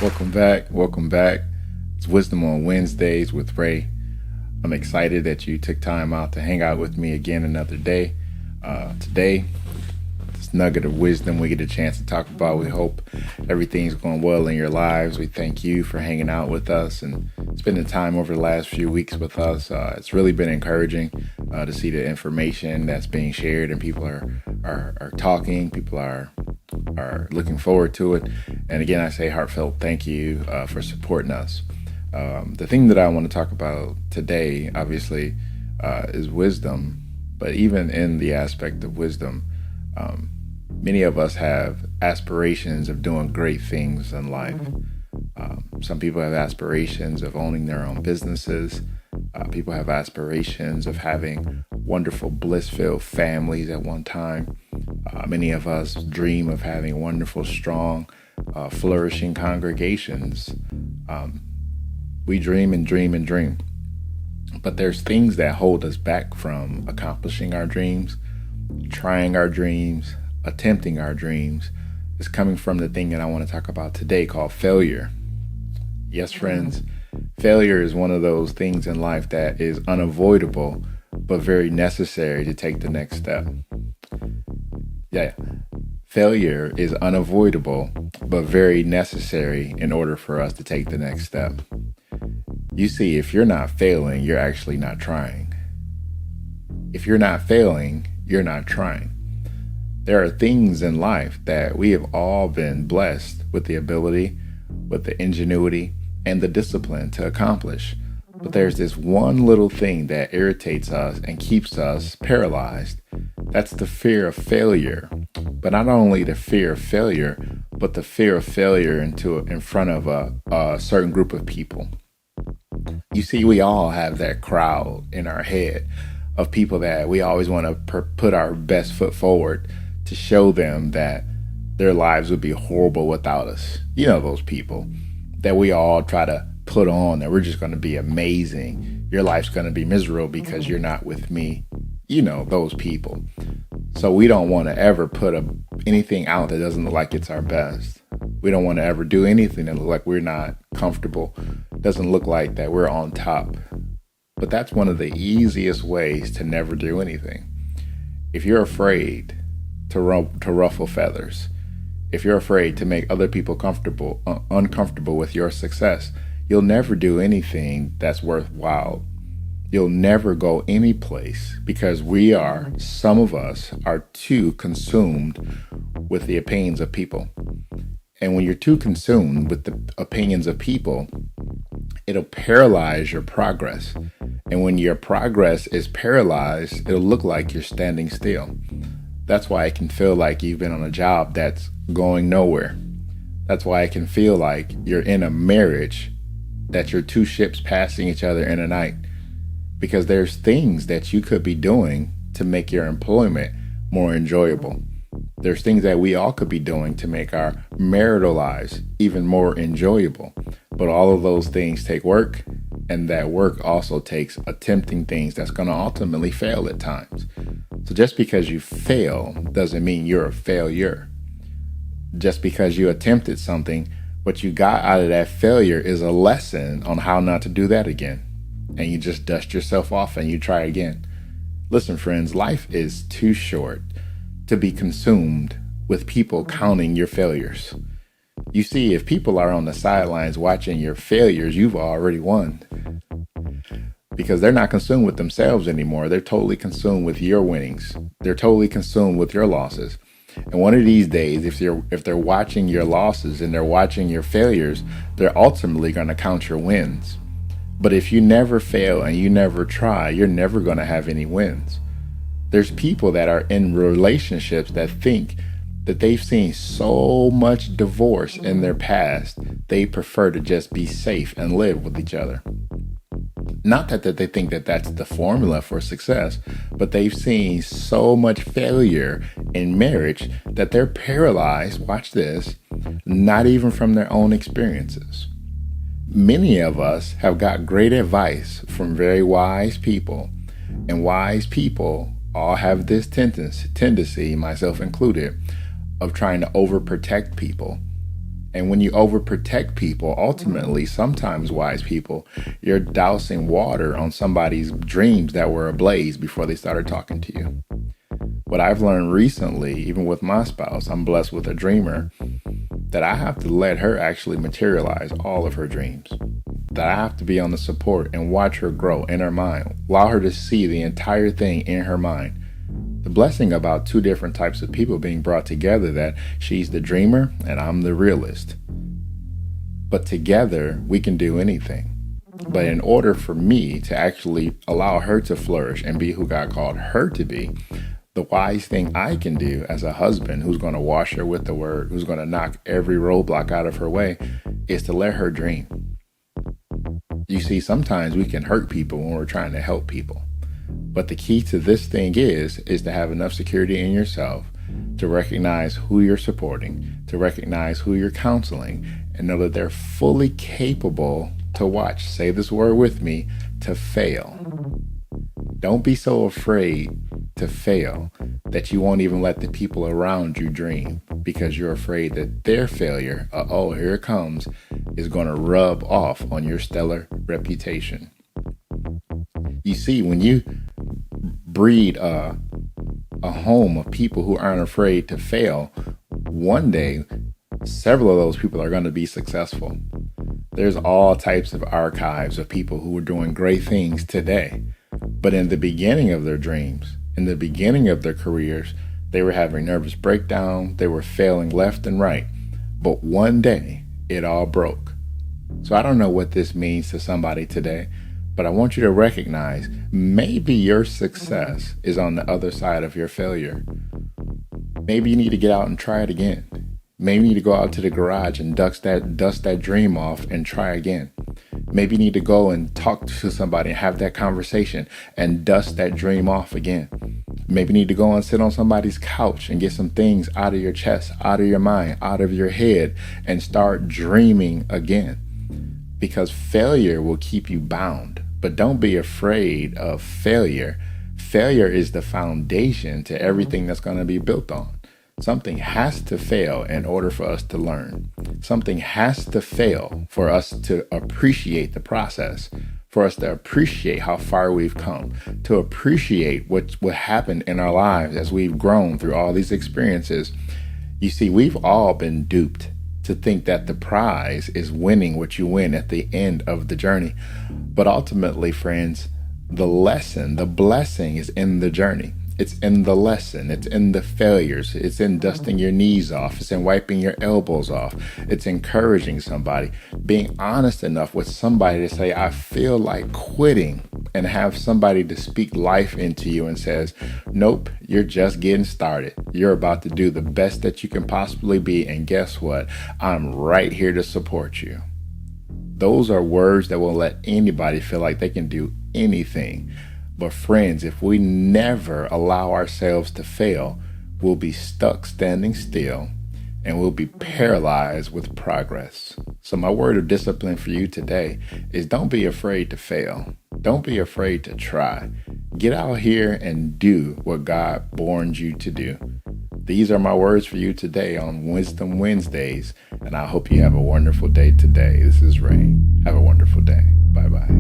Welcome back. Welcome back. It's Wisdom on Wednesdays with Ray. I'm excited that you took time out to hang out with me again another day. Today, this nugget of wisdom we get a chance to talk about. We hope everything's going well in your lives. We thank you for hanging out with us and spending time over the last few weeks with us. It's really been encouraging to see the information that's being shared, and people are talking. People are looking forward to it. And again, I say heartfelt thank you for supporting us. The thing that I want to talk about today, obviously, is wisdom. But even in the aspect of wisdom, many of us have aspirations of doing great things in life. Some people have aspirations of owning their own businesses. People have aspirations of having wonderful, bliss-filled families at one time. Many of us dream of having wonderful, strong, flourishing congregations. We dream and dream and dream. But there's things that hold us back from accomplishing our dreams, trying our dreams, attempting our dreams. It's coming from the thing that I want to talk about today called failure. Yes, friends, failure is one of those things in life that is unavoidable, but very necessary to take the next step. Yeah, failure is unavoidable, but very necessary in order for us to take the next step. You see, if you're not failing, you're actually not trying. If you're not failing, you're not trying. There are things in life that we have all been blessed with the ability, with the ingenuity, and the discipline to accomplish. But there's this one little thing that irritates us and keeps us paralyzed. That's the fear of failure. But not only the fear of failure, but the fear of failure in front of a certain group of people. You see, we all have that crowd in our head of people that we always want to put our best foot forward to show them that their lives would be horrible without us. You know, those people that we all try to put on that we're just going to be amazing. Your life's going to be miserable because you're not with me. You know, those people. So we don't want to ever put anything out that doesn't look like it's our best. We don't want to ever do anything that looks like we're not comfortable. Doesn't look like that we're on top. But that's one of the easiest ways to never do anything. If you're afraid to ruffle feathers, if you're afraid to make other people uncomfortable with your success, you'll never do anything that's worthwhile. You'll never go any place because some of us are too consumed with the opinions of people. And when you're too consumed with the opinions of people, it'll paralyze your progress. And when your progress is paralyzed, it'll look like you're standing still. That's why it can feel like you've been on a job that's going nowhere. That's why it can feel like you're in a marriage that you're two ships passing each other in a night. Because there's things that you could be doing to make your employment more enjoyable. There's things that we all could be doing to make our marital lives even more enjoyable. But all of those things take work, and that work also takes attempting things that's going to ultimately fail at times. So just because you fail doesn't mean you're a failure. Just because you attempted something, what you got out of that failure is a lesson on how not to do that again. And you just dust yourself off and you try again. Listen, friends, life is too short to be consumed with people counting your failures. You see, if people are on the sidelines watching your failures, you've already won. Because they're not consumed with themselves anymore. They're totally consumed with your winnings. They're totally consumed with your losses. And one of these days, if they're watching your losses and they're watching your failures, they're ultimately going to count your wins. But if you never fail and you never try, you're never going to have any wins. There's people that are in relationships that think that they've seen so much divorce in their past, they prefer to just be safe and live with each other. Not that they think that that's the formula for success, but they've seen so much failure in marriage that they're paralyzed, watch this, not even from their own experiences. Many of us have got great advice from very wise people, and wise people all have this tendency, myself included, of trying to overprotect people And when you overprotect people, ultimately, sometimes wise people, you're dousing water on somebody's dreams that were ablaze before they started talking to you. What I've learned recently, even with my spouse, I'm blessed with a dreamer, that I have to let her actually materialize all of her dreams. That I have to be on the support and watch her grow in her mind, allow her to see the entire thing in her mind. The blessing about two different types of people being brought together, that she's the dreamer and I'm the realist. But together we can do anything. But in order for me to actually allow her to flourish and be who God called her to be, the wise thing I can do as a husband who's going to wash her with the word, who's going to knock every roadblock out of her way, is to let her dream. You see, sometimes we can hurt people when we're trying to help people. But the key to this thing is to have enough security in yourself to recognize who you're supporting, to recognize who you're counseling, and know that they're fully capable to watch, say this word with me, to fail. Don't be so afraid to fail that you won't even let the people around you dream, because you're afraid that their failure, here it comes, is going to rub off on your stellar reputation. You see, when you breed a home of people who aren't afraid to fail, one day several of those people are going to be successful. There's all types of archives of people who are doing great things today, but in the beginning of their dreams, in the beginning of their careers, they were having nervous breakdown, they were failing left and right, but one day it all broke. So I don't know what this means to somebody today, but I want you to recognize maybe your success is on the other side of your failure. Maybe you need to get out and try it again. Maybe you need to go out to the garage and dust that dream off and try again. Maybe you need to go and talk to somebody and have that conversation and dust that dream off again. Maybe you need to go and sit on somebody's couch and get some things out of your chest, out of your mind, out of your head, and start dreaming again. Because failure will keep you bound. But don't be afraid of failure. Failure is the foundation to everything that's going to be built on. Something has to fail in order for us to learn. Something has to fail for us to appreciate the process, for us to appreciate how far we've come, to appreciate what happened in our lives as we've grown through all these experiences. You see, we've all been duped to think that the prize is winning what you win at the end of the journey. But ultimately, friends, the lesson, the blessing is in the journey. It's in the lesson. It's in the failures. It's in dusting your knees off. It's in wiping your elbows off. It's encouraging somebody, being honest enough with somebody to say, I feel like quitting, and have somebody to speak life into you and says, nope, you're just getting started. You're about to do the best that you can possibly be. And guess what? I'm right here to support you. Those are words that will let anybody feel like they can do anything. But friends, if we never allow ourselves to fail, we'll be stuck standing still and we'll be paralyzed with progress. So my word of discipline for you today is don't be afraid to fail. Don't be afraid to try. Get out here and do what God born you to do. These are my words for you today on Wisdom Wednesdays, and I hope you have a wonderful day today. This is Ray. Have a wonderful day. Bye-bye.